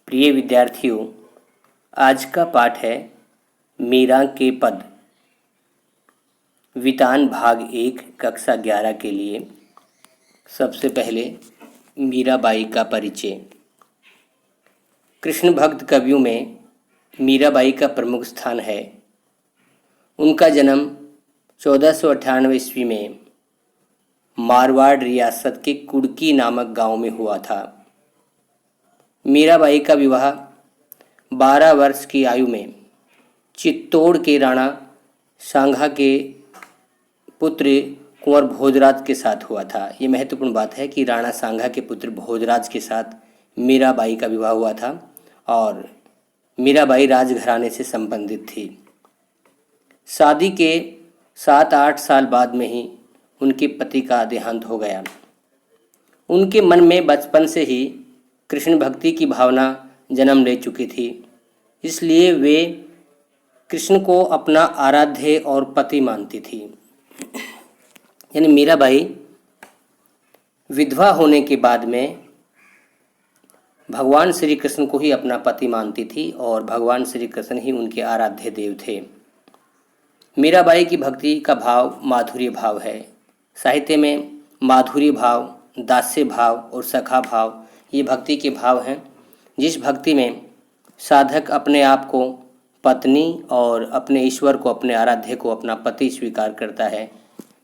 प्रिय विद्यार्थियों, आज का पाठ है मीरा के पद। वितान भाग 1 कक्षा 11 के लिए। सबसे पहले मीराबाई का परिचय। कृष्ण भक्त कवियों में मीराबाई का प्रमुख स्थान है। उनका जन्म 1498 ईस्वी में मारवाड़ रियासत के कुड़की नामक गांव में हुआ था। मीराबाई का विवाह 12 वर्ष की आयु में चित्तौड़ के राणा सांघा के पुत्र कुंवर भोजराज के साथ हुआ था। ये महत्वपूर्ण बात है कि राणा सांघा के पुत्र भोजराज के साथ मीराबाई का विवाह हुआ था और मीराबाई राजघराने से संबंधित थी। शादी के 7-8 साल बाद में ही उनके पति का देहांत हो गया। उनके मन में बचपन से ही कृष्ण भक्ति की भावना जन्म ले चुकी थी, इसलिए वे कृष्ण को अपना आराध्य और पति मानती थी। यानी मीराबाई विधवा होने के बाद में भगवान श्री कृष्ण को ही अपना पति मानती थी और भगवान श्री कृष्ण ही उनके आराध्य देव थे। मीराबाई की भक्ति का भाव माधुर्य भाव है। साहित्य में माधुर्य भाव, दास्य भाव और सखा भाव ये भक्ति के भाव हैं। जिस भक्ति में साधक अपने आप को पत्नी और अपने ईश्वर को, अपने आराध्य को अपना पति स्वीकार करता है,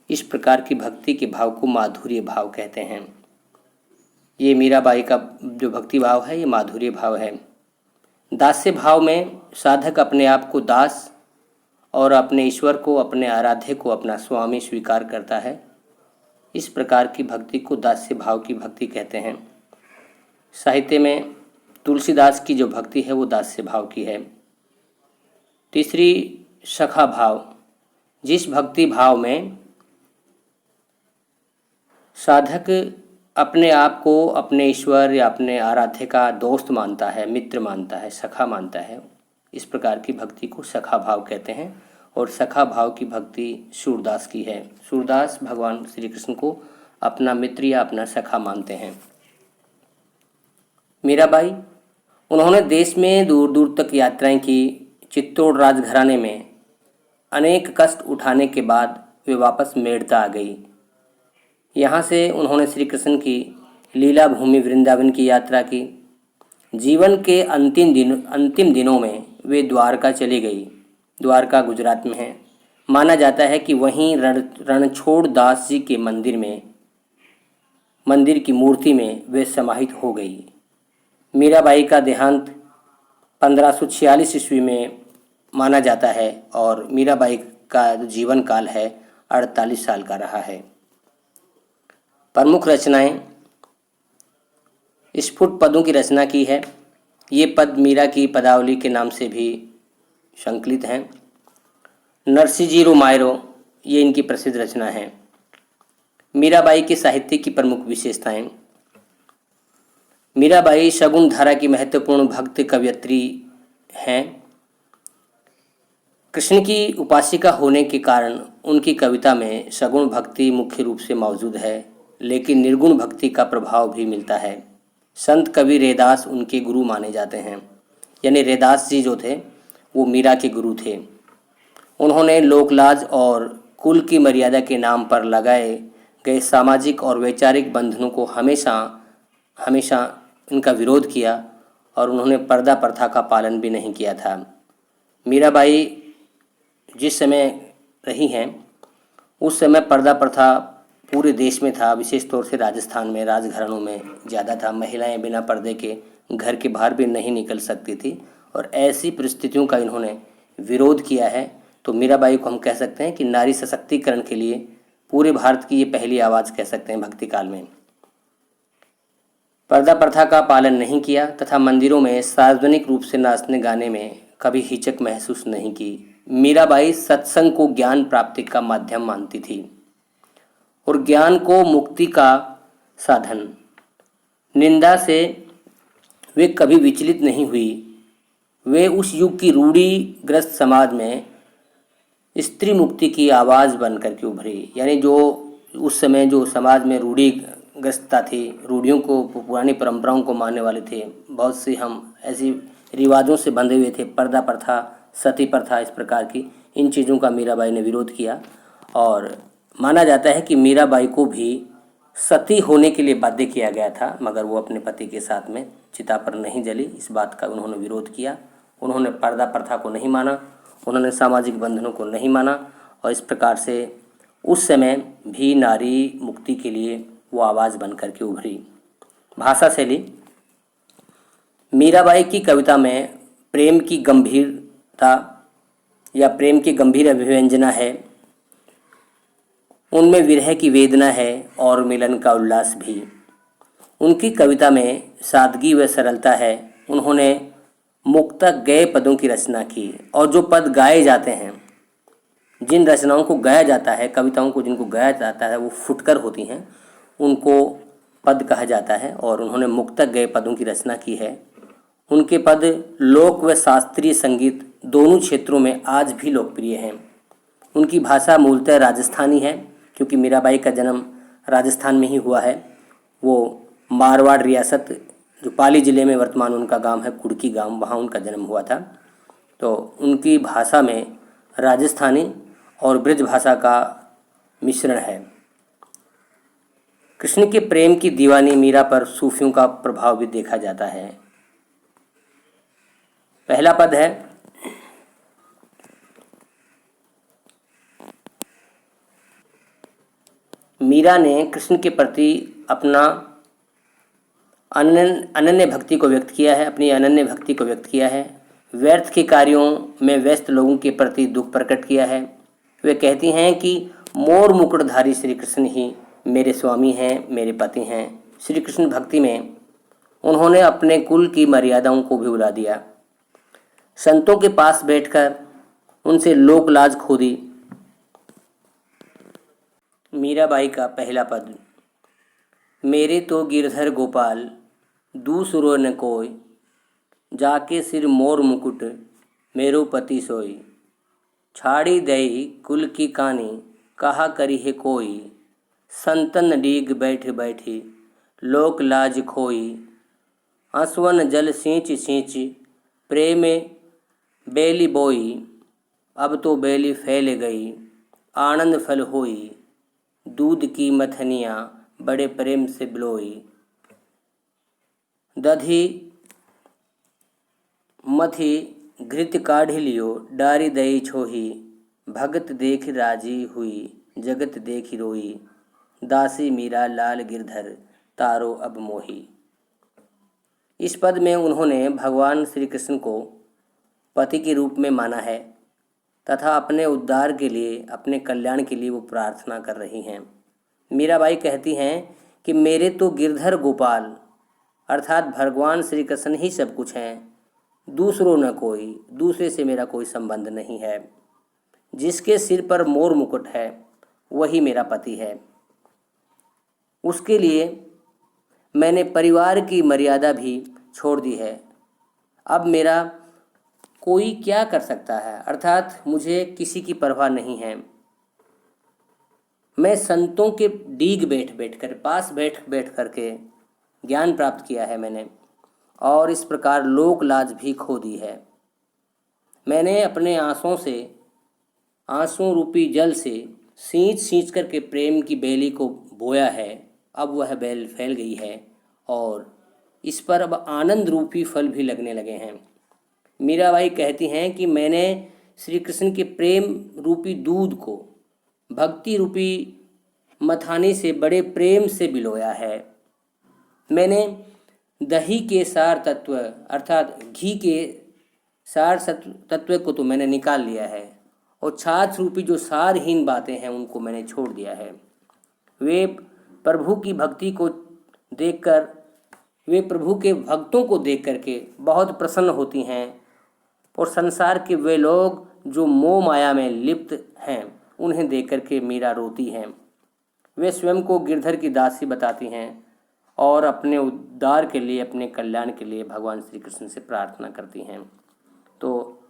इस प्रकार की भक्ति के भाव को माधुर्य भाव कहते हैं। ये मीराबाई का जो भक्ति भाव है ये माधुर्य भाव है। दास्य भाव में साधक अपने आप को दास और अपने ईश्वर को, अपने आराध्य को अपना स्वामी स्वीकार करता है। इस प्रकार की भक्ति को दास्य भाव की भक्ति कहते हैं। साहित्य में तुलसीदास की जो भक्ति है वो दास्य भाव की है। तीसरी सखा भाव, जिस भक्ति भाव में साधक अपने आप को अपने ईश्वर या अपने आराध्य का दोस्त मानता है, मित्र मानता है, सखा मानता है, इस प्रकार की भक्ति को सखा भाव कहते हैं। और सखा भाव की भक्ति सूरदास की है। सूरदास भगवान श्री कृष्ण को अपना मित्र या अपना सखा मानते हैं। मीराबाई, उन्होंने देश में दूर दूर तक यात्राएं की। चित्तौड़ राजघराने में अनेक कष्ट उठाने के बाद वे वापस मेड़ता आ गई। यहाँ से उन्होंने श्री कृष्ण की लीला भूमि वृंदावन की यात्रा की। जीवन के अंतिम दिनों में वे द्वारका चली गई। द्वारका गुजरात में है। माना जाता है कि वहीं रणछोड़ दास जी के मंदिर की मूर्ति में वे समाहित हो गई। मीराबाई का देहांत 1546 ईस्वी में माना जाता है और मीराबाई का जीवन काल है 48 साल का रहा है। प्रमुख रचनाएं, स्फुट पदों की रचना की है। ये पद मीरा की पदावली के नाम से भी संकलित हैं। नरसिंह मायरो ये इनकी प्रसिद्ध रचना है। मीराबाई के साहित्य की प्रमुख विशेषताएं। मीराबाई शगुन धारा की महत्वपूर्ण भक्त कवयित्री हैं। कृष्ण की उपासिका होने के कारण उनकी कविता में सगुण भक्ति मुख्य रूप से मौजूद है, लेकिन निर्गुण भक्ति का प्रभाव भी मिलता है। संत कवि रैदास उनके गुरु माने जाते हैं। यानी रैदास जी जो थे वो मीरा के गुरु थे। उन्होंने लोकलाज और कुल की मर्यादा के नाम पर लगाए गए सामाजिक और वैचारिक बंधनों को हमेशा इनका विरोध किया और उन्होंने पर्दा प्रथा का पालन भी नहीं किया था। मीराबाई जिस समय रही हैं उस समय पर्दा प्रथा पूरे देश में था, विशेष तौर से राजस्थान में राजघरानों में ज़्यादा था। महिलाएं बिना पर्दे के घर के बाहर भी नहीं निकल सकती थी और ऐसी परिस्थितियों का इन्होंने विरोध किया है। तो मीराबाई को हम कह सकते हैं कि नारी सशक्तिकरण के लिए पूरे भारत की ये पहली आवाज़ कह सकते हैं भक्ति काल में। पर्दा प्रथा का पालन नहीं किया तथा मंदिरों में सार्वजनिक रूप से नाचने गाने में कभी हिचक महसूस नहीं की। मीराबाई सत्संग को ज्ञान प्राप्ति का माध्यम मानती थी और ज्ञान को मुक्ति का साधन। निंदा से वे कभी विचलित नहीं हुई। वे उस युग की रूढ़िग्रस्त समाज में स्त्री मुक्ति की आवाज़ बनकर के उभरी। यानी जो उस समय जो समाज में रूढ़ी ग्रस्तता थी, रूढ़ियों को, पुरानी परंपराओं को मानने वाले थे। बहुत से हम ऐसी रिवाजों से बंधे हुए थे, पर्दा प्रथा, सती प्रथा, इस प्रकार की इन चीज़ों का मीराबाई ने विरोध किया। और माना जाता है कि मीराबाई को भी सती होने के लिए बाध्य किया गया था, मगर वो अपने पति के साथ में चिता पर नहीं जली। इस बात का उन्होंने विरोध किया। उन्होंने पर्दा प्रथा को नहीं माना, उन्होंने सामाजिक बंधनों को नहीं माना, और इस प्रकार से उस समय भी नारी मुक्ति के लिए वो आवाज़ बन कर के उभरी। भाषा शैली, मीराबाई की कविता में प्रेम की गंभीरता या प्रेम की गंभीर अभिव्यंजना है, उनमें विरह की वेदना है और मिलन का उल्लास भी। उनकी कविता में सादगी व सरलता है। उन्होंने मुक्तक गए पदों की रचना की, और जो पद गाए जाते हैं, जिन रचनाओं को गाया जाता है, कविताओं को जिनको गाया जाता है, वो फुटकर होती हैं, उनको पद कहा जाता है। और उन्होंने मुक्तक गए पदों की रचना की है। उनके पद लोक व शास्त्रीय संगीत दोनों क्षेत्रों में आज भी लोकप्रिय हैं। उनकी भाषा मूलतः राजस्थानी है, क्योंकि मीराबाई का जन्म राजस्थान में ही हुआ है। वो मारवाड़ रियासत, जो पाली ज़िले में वर्तमान उनका गांव है, कुड़की गांव, वहाँ उनका जन्म हुआ था। तो उनकी भाषा में राजस्थानी और ब्रज भाषा का मिश्रण है। कृष्ण के प्रेम की दीवानी मीरा पर सूफियों का प्रभाव भी देखा जाता है। पहला पद है, मीरा ने कृष्ण के प्रति अपना अनन्य भक्ति को व्यक्त किया है, अपनी अनन्य भक्ति को व्यक्त किया है। व्यर्थ के कार्यों में व्यस्त लोगों के प्रति दुख प्रकट किया है। वे कहती हैं कि मोर मुकुटधारी श्री कृष्ण ही मेरे स्वामी हैं, मेरे पति हैं। श्री कृष्ण भक्ति में उन्होंने अपने कुल की मर्यादाओं को भी भुला दिया। संतों के पास बैठकर उनसे लोक लाज खो दी। मीराबाई का पहला पद, मेरे तो गिरधर गोपाल दूसरो न कोई, जाके सिर मोर मुकुट मेरो पति सोई। छाड़ी दई कुल की कानी कहा करी है कोई, संतन डीग बैठ बैठी लोक लाज खोई। आंसुअन जल सींच सींच प्रेम बेली बोई, अब तो बेली फैल गई आनंद फल होई। दूध की मथनियाँ बड़े प्रेम से बिलोई, दधी मथी घृत काढ़ लियो डारी दई छोही। भगत देख राजी हुई जगत देख रोई, दासी मीरा लाल गिरधर तारो अब मोही। इस पद में उन्होंने भगवान श्री कृष्ण को पति के रूप में माना है तथा अपने उद्धार के लिए, अपने कल्याण के लिए वो प्रार्थना कर रही हैं। मीराबाई कहती हैं कि मेरे तो गिरधर गोपाल, अर्थात भगवान श्री कृष्ण ही सब कुछ हैं, दूसरों न कोई, दूसरे से मेरा कोई संबंध नहीं है। जिसके सिर पर मोर मुकुट है वही मेरा पति है। उसके लिए मैंने परिवार की मर्यादा भी छोड़ दी है। अब मेरा कोई क्या कर सकता है, अर्थात मुझे किसी की परवाह नहीं है। मैं संतों के डीग बैठ बैठ कर, पास बैठ बैठ करके ज्ञान प्राप्त किया है मैंने, और इस प्रकार लोक लाज भी खो दी है। मैंने अपने आंसुओं से, आंसू रूपी जल से सींच सींच करके प्रेम की बेली को बोया है। अब वह बेल फैल गई है और इस पर अब आनंद रूपी फल भी लगने लगे हैं। मीराबाई कहती हैं कि मैंने श्री कृष्ण के प्रेम रूपी दूध को भक्ति रूपी मथाने से बड़े प्रेम से बिलोया है। मैंने दही के सार तत्व, अर्थात घी के सार तत्व को तो मैंने निकाल लिया है, और छाछ रूपी जो सारहीन बातें हैं उनको मैंने छोड़ दिया है। वे प्रभु की भक्ति को देखकर, वे प्रभु के भक्तों को देख करके बहुत प्रसन्न होती हैं, और संसार के वे लोग जो मोह माया में लिप्त हैं उन्हें देख करके मीरा रोती हैं। वे स्वयं को गिरधर की दासी बताती हैं और अपने उद्धार के लिए, अपने कल्याण के लिए भगवान श्री कृष्ण से प्रार्थना करती हैं। तो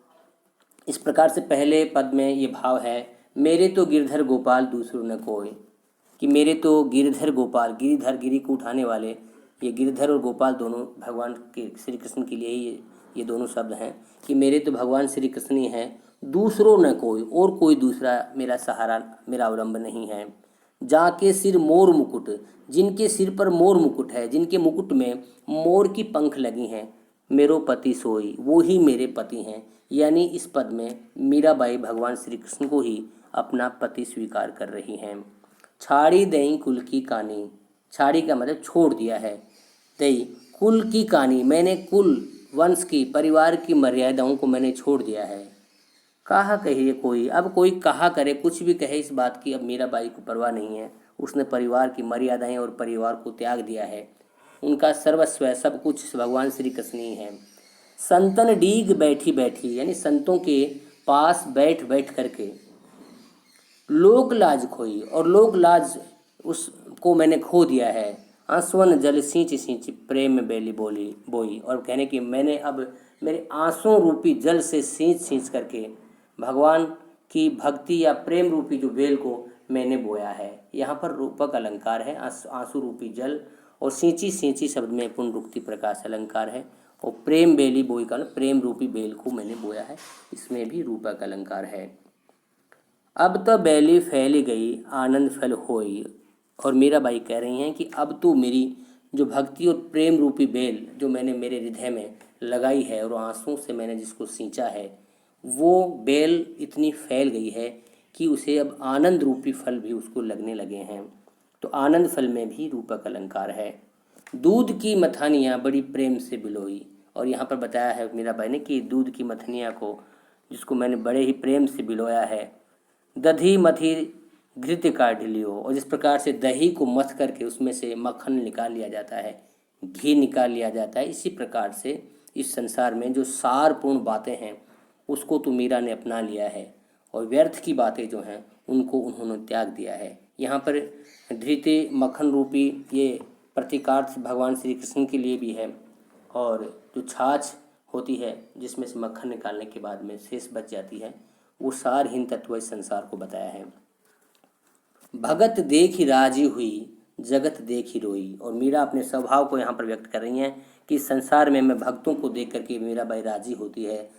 इस प्रकार से पहले पद में ये भाव है, मेरे तो गिरधर गोपाल दूसरों न कोई। कि मेरे तो गिरधर गोपाल, गिरिधर गिरी को उठाने वाले, ये गिरधर और गोपाल दोनों भगवान के श्री कृष्ण के लिए ही ये दोनों शब्द हैं कि मेरे तो भगवान श्री कृष्ण ही हैं, दूसरों न कोई, और कोई दूसरा मेरा सहारा, मेरा अवलंबन नहीं है। जाके सिर मोर मुकुट, जिनके सिर पर मोर मुकुट है, जिनके मुकुट में मोर की पंख लगी हैं, मेरो पति सोई, वो ही मेरे पति हैं। यानी इस पद में मीराबाई भगवान श्री कृष्ण को ही अपना पति स्वीकार कर रही हैं। छाड़ी दई कुल की कानी, छाड़ी का मतलब छोड़ दिया है, दई कुल की कानी, मैंने कुल वंश की, परिवार की मर्यादाओं को मैंने छोड़ दिया है। कहा कहिए कोई, अब कोई कहा करे, कुछ भी कहे इस बात की, अब मीराबाई को परवाह नहीं है। उसने परिवार की मर्यादाएं और परिवार को त्याग दिया है। उनका सर्वस्व सब कुछ भगवान श्री कृष्ण ही है। संतन डीग बैठी बैठी, यानी संतों के पास बैठ बैठ करके लोक लाज खोई, और लोक लाज उसको मैंने खो दिया है। आंसुअन जल सींच सींच प्रेम में बेली बोली बोई, और कहने की मैंने अब मेरे आंसुओं रूपी जल से सींच सींच करके भगवान की भक्ति या प्रेम रूपी जो बेल को मैंने बोया है। यहाँ पर रूपक अलंकार है, आंसू रूपी जल, और सींची सींची शब्द में पुनरुक्ति प्रकाश अलंकार है, और प्रेम बेली बोई का प्रेम रूपी बेल को मैंने बोया है, इसमें भी रूपक अलंकार है। अब तो बेली फैली गई आनंद फल होई, और मीराबाई कह रही हैं कि अब तो मेरी जो भक्ति और प्रेम रूपी बेल जो मैंने मेरे हृदय में लगाई है और आंसुओं से मैंने जिसको सींचा है, वो बेल इतनी फैल गई है कि उसे अब आनंद रूपी फल भी उसको लगने लगे हैं। तो आनंद फल में भी रूपक अलंकार है। दूध की मथानियाँ बड़ी प्रेम से बिलोई, और यहाँ पर बताया है मीराबाई ने कि दूध की मथनियाँ को, जिसको मैंने बड़े ही प्रेम से बिलोया है। दधी मथी घृत का ढिलियो, और जिस प्रकार से दही को मथ करके उसमें से मक्खन निकाल लिया जाता है, घी निकाल लिया जाता है, इसी प्रकार से इस संसार में जो सारपूर्ण बातें हैं उसको तो मीरा ने अपना लिया है, और व्यर्थ की बातें जो हैं उनको उन्होंने त्याग दिया है। यहाँ पर धृति मक्खन रूपी ये प्रतीकार्थ भगवान श्री कृष्ण के लिए भी है, और जो छाछ होती है जिसमें से मक्खन निकालने के बाद में शेष बच जाती है, वो सारहीन तत्व इस संसार को बताया है। भगत देखी राजी हुई, जगत देखी रोई, और मीरा अपने स्वभाव को यहाँ पर व्यक्त कर रही हैं कि संसार में मैं भक्तों को देख करके मीराबाई राजी होती है,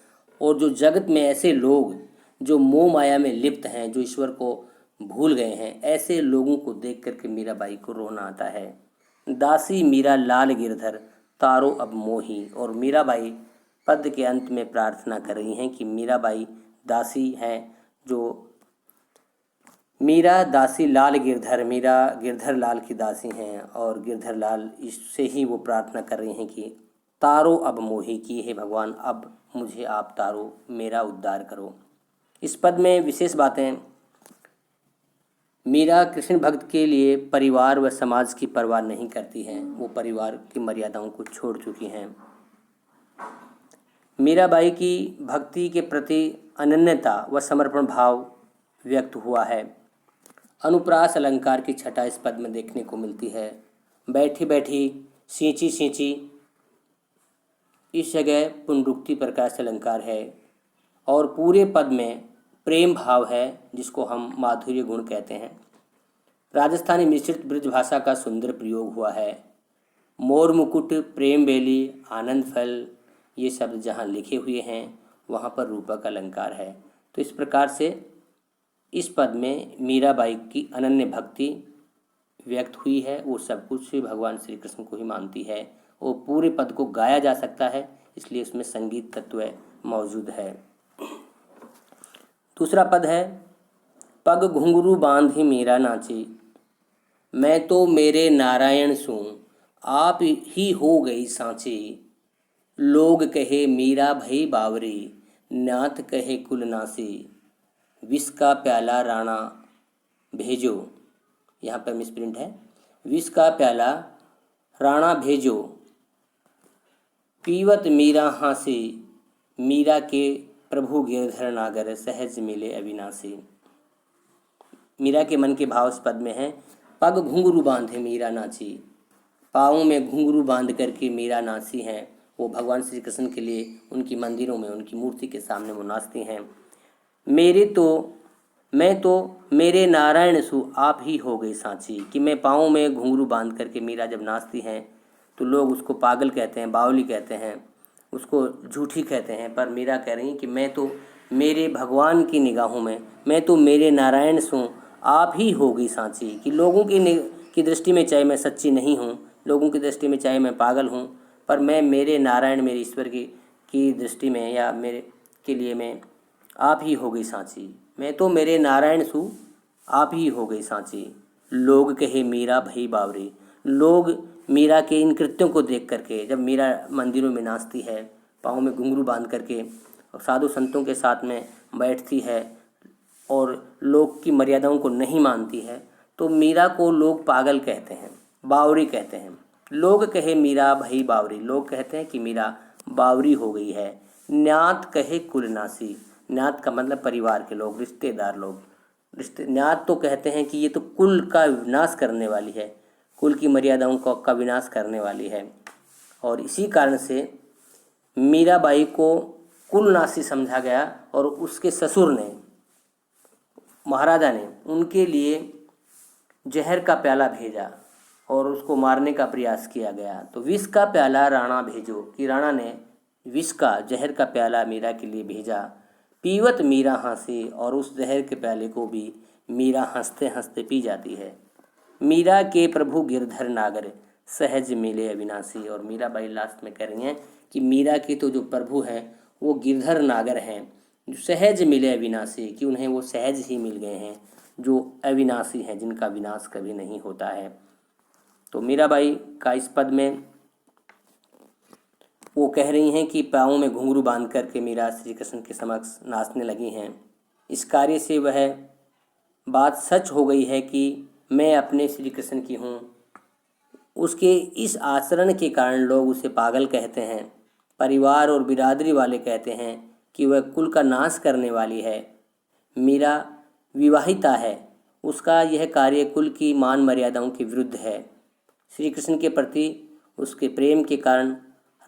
और जो जगत में ऐसे लोग जो मोह माया में लिप्त हैं, जो ईश्वर को भूल गए हैं, ऐसे लोगों को देख करके मीराबाई को रोना आता है। दासी मीरा लाल गिरधर तारो अब मोही, और मीराबाई पद के अंत में प्रार्थना कर रही हैं कि मीराबाई दासी हैं, जो मीरा दासी लाल गिरधर, मीरा गिरधर लाल की दासी हैं, और गिरधर लाल इससे ही वो प्रार्थना कर रही हैं कि तारो अब मोही, की हे भगवान अब मुझे आप तारो, मेरा उद्धार करो। इस पद में विशेष बातें, मीरा कृष्ण भक्त के लिए परिवार व समाज की परवाह नहीं करती हैं, वो परिवार की मर्यादाओं को छोड़ चुकी हैं। मीराबाई की भक्ति के प्रति अनन्यता व समर्पण भाव व्यक्त हुआ है। अनुप्रास अलंकार की छटा इस पद में देखने को मिलती है। बैठी बैठी, सींची सींची, इस जगह पुनरुक्ति प्रकाश अलंकार है, और पूरे पद में प्रेम भाव है जिसको हम माधुर्य गुण कहते हैं। राजस्थानी मिश्रित ब्रज भाषा का सुंदर प्रयोग हुआ है। मोर मुकुट, प्रेम बेली, आनंद फल, ये शब्द जहाँ लिखे हुए हैं वहाँ पर रूपक अलंकार है। तो इस प्रकार से इस पद में मीराबाई की अनन्य भक्ति व्यक्त हुई है। वो सब कुछ भगवान श्री कृष्ण को ही मानती है, और पूरे पद को गाया जा सकता है, इसलिए उसमें संगीत तत्व मौजूद है। दूसरा पद है, पग घुंघरू बांधी मीरा नाची, मैं तो मेरे नारायण सूं, आप ही हो गई सांची, लोग कहे मीरा भई बावरी, नाथ कहे कुल नासी, विष का प्याला राणा भेजो, यहाँ पर मिसप्रिंट है, विष का प्याला राणा भेजो, पीवत मीरा हांसी, मीरा के प्रभु गिरधर नागर, सहज मिले अविनाशी। मीरा के मन के भाव इस पद में है। पग घुंघरू बांधे मीरा नाची, पाँव में घुंघरू बांध करके मीरा नाची हैं। वो भगवान श्री कृष्ण के लिए उनकी मंदिरों में, उनकी मूर्ति के सामने वो नाचती हैं। मेरे तो मैं तो मेरे नारायण सु आप ही हो गई सांची, कि मैं पाँव में घुंघरू बांध करके मीरा जब नाचती हैं तो लोग उसको पागल कहते हैं, बावली कहते हैं, उसको झूठी कहते हैं। पर मीरा कह रही हैं कि मैं तो मेरे भगवान की निगाहों में, मैं तो मेरे नारायण सु आप ही हो गई सांची, कि लोगों की दृष्टि में चाहे मैं सच्ची नहीं हूँ, लोगों की दृष्टि में चाहे मैं पागल हूँ, पर मैं मेरे नारायण, मेरे ईश्वर की दृष्टि में या मेरे के लिए मैं आप ही हो गई सांची। मैं तो मेरे नारायण सु आप ही हो गई सांची। लोग कहे मीरा भई बावरी, लोग मीरा के इन कृत्यों को देख करके, जब मीरा मंदिरों में नाचती है, पाँव में घुंघरू बांध करके और साधु संतों के साथ में बैठती है और लोग की मर्यादाओं को नहीं मानती है, तो मीरा को लोग पागल कहते हैं, बावरी कहते हैं। लोग कहे मीरा भई बावरी, लोग कहते हैं कि मीरा बावरी हो गई है। न्यात कहे कुलनासी, न्यात का मतलब परिवार के लोग, रिश्तेदार लोग, न्यात तो कहते हैं कि ये तो कुल का विनाश करने वाली है, कुल की मर्यादाओं का विनाश करने वाली है। और इसी कारण से मीराबाई को कुलनाशी समझा गया और उसके ससुर ने, महाराजा ने, उनके लिए जहर का प्याला भेजा और उसको मारने का प्रयास किया गया। तो विष का प्याला राणा भेजो, कि राणा ने विष का, जहर का प्याला मीरा के लिए भेजा। पीवत मीरा हंसी, और उस जहर के प्याले को भी मीरा हंसते हंसते पी जाती है। मीरा के प्रभु गिरधर नागर, सहज मिले अविनाशी। और मीराबाई लास्ट में कह रही हैं कि मीरा के तो जो प्रभु हैं वो गिरधर नागर हैं, जो सहज मिले अविनाशी, कि उन्हें वो सहज ही मिल गए हैं, जो अविनाशी हैं, जिनका विनाश कभी नहीं होता है। तो मीराबाई का इस पद में वो कह रही हैं कि पाँव में घुंघरू बांध करके मीरा श्री कृष्ण के समक्ष नाचने लगी हैं। इस कार्य से वह बात सच हो गई है कि मैं अपने श्री कृष्ण की हूँ। उसके इस आचरण के कारण लोग उसे पागल कहते हैं, परिवार और बिरादरी वाले कहते हैं कि वह कुल का नाश करने वाली है। मीरा विवाहिता है, उसका यह कार्य कुल की मान मर्यादाओं के विरुद्ध है। श्री कृष्ण के प्रति उसके प्रेम के कारण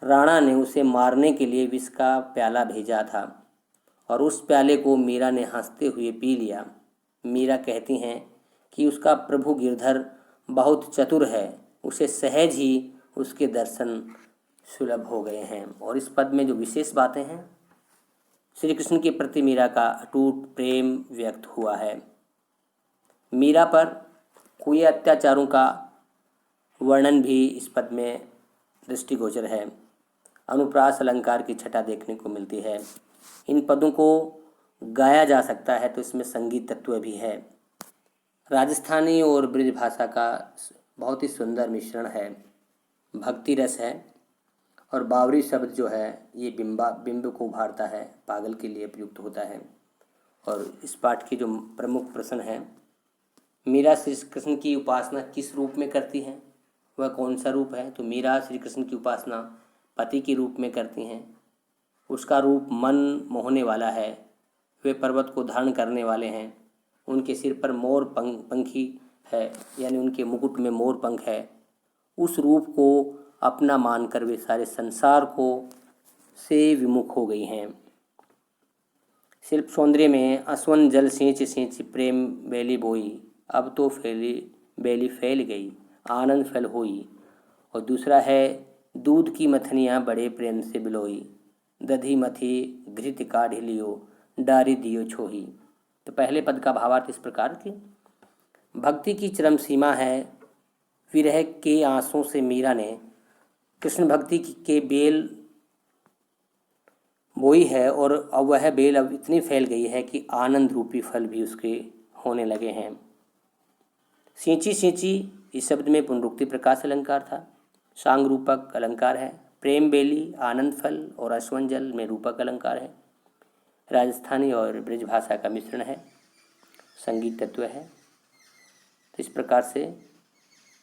राणा ने उसे मारने के लिए विष का प्याला भेजा था और उस प्याले को मीरा ने हंसते हुए पी लिया। मीरा कहती हैं कि उसका प्रभु गिरधर बहुत चतुर है, उसे सहज ही उसके दर्शन सुलभ हो गए हैं। और इस पद में जो विशेष बातें हैं, श्री कृष्ण के प्रति मीरा का अटूट प्रेम व्यक्त हुआ है। मीरा पर हुए अत्याचारों का वर्णन भी इस पद में दृष्टिगोचर है। अनुप्रास अलंकार की छटा देखने को मिलती है। इन पदों को गाया जा सकता है तो इसमें संगीत तत्व भी है। राजस्थानी और ब्रज भाषा का बहुत ही सुंदर मिश्रण है, भक्ति रस है। और बावरी शब्द जो है ये बिंब को उभारता है, पागल के लिए प्रयुक्त होता है। और इस पाठ की जो प्रमुख प्रश्न है, मीरा श्री कृष्ण की उपासना किस रूप में करती हैं, वह कौन सा रूप है? तो मीरा श्री कृष्ण की उपासना पति के रूप में करती हैं। उसका रूप मन मोहने वाला है, वे पर्वत को धारण करने वाले हैं, उनके सिर पर मोर पंखी है, यानी उनके मुकुट में मोर पंख है। उस रूप को अपना मानकर वे सारे संसार को से विमुख हो गई हैं। शिल्प सौंदर्य में असवन जल सींच सींच प्रेम बेली बोई, अब तो बेली फैल गई, आनंद फल होई। और दूसरा है दूध की मथनियाँ बड़े प्रेम से बिलोई, दधी मथी घृत काढ़ लियो, डारी दियो छोही। तो पहले पद का भावार्थ इस प्रकार की, भक्ति की चरम सीमा है। विरह के आंसुओं से मीरा ने कृष्ण भक्ति के बेल बोई है और अब वह बेल अब इतनी फैल गई है कि आनंद रूपी फल भी उसके होने लगे हैं। सींची सींची इस शब्द में पुनरुक्ति प्रकाश अलंकार था, सांग रूपक अलंकार है। प्रेम बेली आनंद फल और अश्वन जल में रूपक अलंकार है। राजस्थानी और ब्रज भाषा का मिश्रण है, संगीत तत्व है। तो इस प्रकार से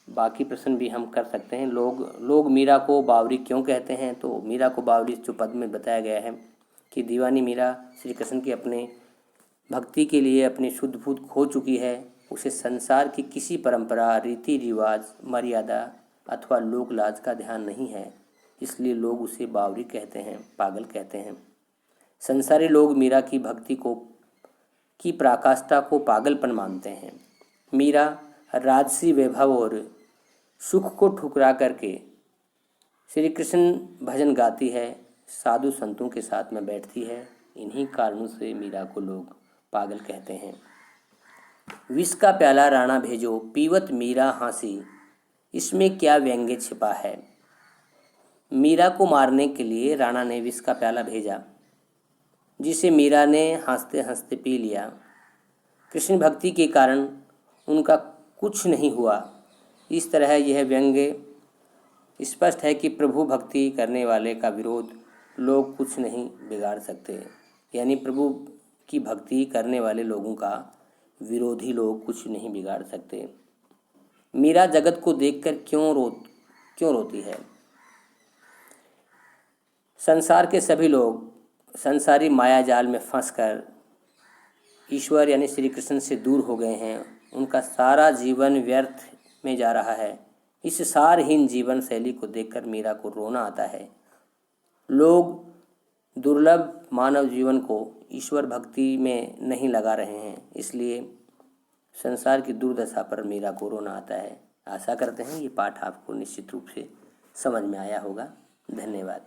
बाकी प्रश्न भी हम कर सकते हैं। लोग मीरा को बावरी क्यों कहते हैं? तो मीरा को बावरी जो पद में बताया गया है कि दीवानी मीरा श्री कृष्ण की अपने भक्ति के लिए अपनी शुद्ध बुद्ध खो चुकी है। उसे संसार की किसी परंपरा, रीति रिवाज, मर्यादा अथवा लोक लाज का ध्यान नहीं है, इसलिए लोग उसे बावरी कहते हैं, पागल कहते हैं। संसारी लोग मीरा की भक्ति को की पराकाष्ठा को पागलपन मानते हैं। मीरा राजसी वैभव और सुख को ठुकरा करके श्री कृष्ण भजन गाती है, साधु संतों के साथ में बैठती है। इन्हीं कारणों से मीरा को लोग पागल कहते हैं। विष का प्याला राणा भेजो, पीवत मीरा हंसी, इसमें क्या व्यंग्य छिपा है। मीरा को मारने के लिए राणा ने विष का प्याला भेजा, जिसे मीरा ने हंसते हंसते पी लिया। कृष्ण भक्ति के कारण उनका कुछ नहीं हुआ। इस तरह यह व्यंग्य स्पष्ट है कि प्रभु भक्ति करने वाले का विरोध लोग कुछ नहीं बिगाड़ सकते। यानी प्रभु की भक्ति करने वाले लोगों का विरोधी लोग कुछ नहीं बिगाड़ सकते। मीरा जगत को देखकर क्यों रोती है। संसार के सभी लोग संसारी माया जाल में फंसकर ईश्वर यानी श्री कृष्ण से दूर हो गए हैं। उनका सारा जीवन व्यर्थ में जा रहा है। इस सारहीन जीवन शैली को देखकर मीरा को रोना आता है। लोग दुर्लभ मानव जीवन को ईश्वर भक्ति में नहीं लगा रहे हैं, इसलिए संसार की दुर्दशा पर मीरा को रोना आता है। आशा करते हैं ये पाठ आपको निश्चित रूप से समझ में आया होगा। धन्यवाद।